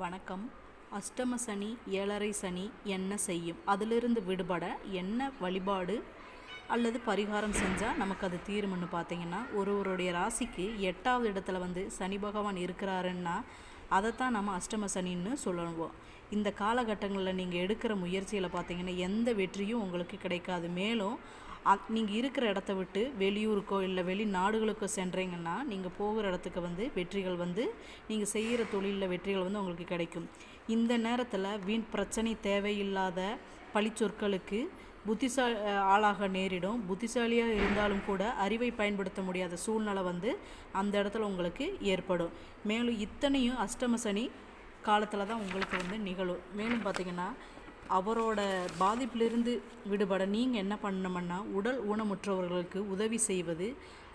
வணக்கம். அஷ்டம சனி, ஏழரை சனி என்ன செய்யும்? அதிலிருந்து விடுபட என்ன வழிபாடு அல்லது பரிகாரம் செஞ்சால் நமக்கு அது தீரும்னு பார்த்தீங்கன்னா, ஒருவருடைய ராசிக்கு 8வது இடத்துல சனி பகவான் இருக்கிறாருன்னா அதைத்தான் நம்ம அஷ்டம சனின்னு சொல்லுவோம். இந்த காலகட்டங்களில் நீங்கள் எடுக்கிற முயற்சியில் பார்த்தீங்கன்னா எந்த வெற்றியும் உங்களுக்கு கிடைக்காது. மேலும் நீங்கள் இருக்கிற இடத்த விட்டு வெளியூருக்கோ இல்லை வெளிநாடுகளுக்கோ சென்றீங்கன்னா நீங்கள் போகிற இடத்துக்கு வெற்றிகள் நீங்கள் செய்கிற தொழிலில் வெற்றிகள் உங்களுக்கு கிடைக்கும். இந்த நேரத்தில் வீண் பிரச்சனை, தேவையில்லாத பழிச்சொற்களுக்கு ஆளாக நேரிடும். புத்திசாலியாக இருந்தாலும் கூட அறிவை பயன்படுத்த முடியாத சூழ்நிலை அந்த இடத்துல உங்களுக்கு ஏற்படும். மேலும் இத்தனையும் அஷ்டம சனி காலத்தில் தான் உங்களுக்கு நிகழும். மேலும் பார்த்திங்கன்னா அவரோட பாதிப்பிலிருந்து விடுபட நீங்கள் என்ன பண்ணணும்னா, உடல் ஊனமுற்றவர்களுக்கு உதவி செய்வது,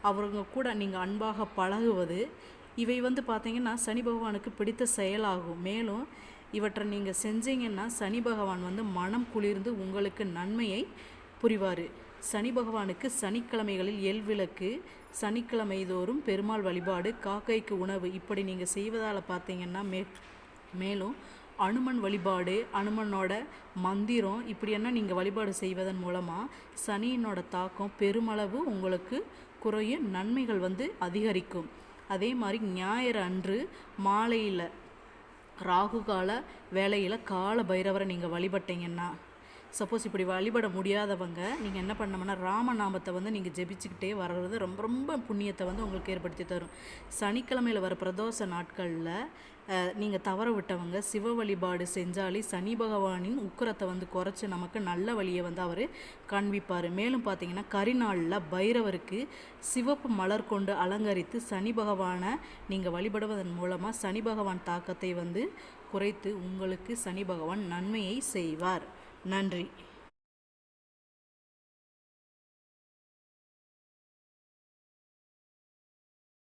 அவர்கள் கூட நீங்கள் அன்பாக பழகுவது, இவை பார்த்திங்கன்னா சனி பகவானுக்கு பிடித்த செயலாகும். மேலும் இவற்றை நீங்கள் செஞ்சீங்கன்னா சனி பகவான் மனம் குளிர்ந்து உங்களுக்கு நன்மையை புரிவார். சனி பகவானுக்கு சனிக்கிழமைகளில் எல்விளக்கு, சனிக்கிழமை தோறும் பெருமாள் வழிபாடு, காக்கைக்கு உணவு, இப்படி நீங்கள் செய்வதால் பார்த்தீங்கன்னா மேலும் அனுமன் வழிபாடு, அனுமனோட மந்திரம், இப்படின்னா நீங்கள் வழிபாடு செய்வதன் மூலமாக சனியினோட தாக்கம் பெருமளவு உங்களுக்கு குறையும், நன்மைகள் அதிகரிக்கும். அதே மாதிரி ஞாயிறு அன்று மாலையில் ராகு கால வேளையில் கால பைரவரை நீங்கள் வழிபட்டீங்கன்னா, சப்போஸ் இப்படி வழிபட முடியாதவங்க நீங்கள் என்ன பண்ணணும்னா ராமநாமத்தை நீங்கள் ஜெபிச்சுக்கிட்டே வர்றது ரொம்ப ரொம்ப புண்ணியத்தை உங்களுக்கு ஏற்படுத்தி தரும். சனிக்கிழமையில் வர பிரதோஷ நாட்களில் நீங்கள் தவற விட்டவங்க சிவ வழிபாடு செஞ்சாலே சனி பகவானின் உக்கிரத்தை குறைச்சி நமக்கு நல்ல வழியை அவர் காண்பிப்பார். மேலும் பார்த்தீங்கன்னா கரிநாளில் பைரவருக்கு சிவப்பு மலர் கொண்டு அலங்கரித்து சனி பகவானை நீங்கள் வழிபடுவதன் மூலமாக சனி பகவான் தாக்கத்தை குறைத்து உங்களுக்கு சனி பகவான் நன்மையை செய்வார். நன்றி.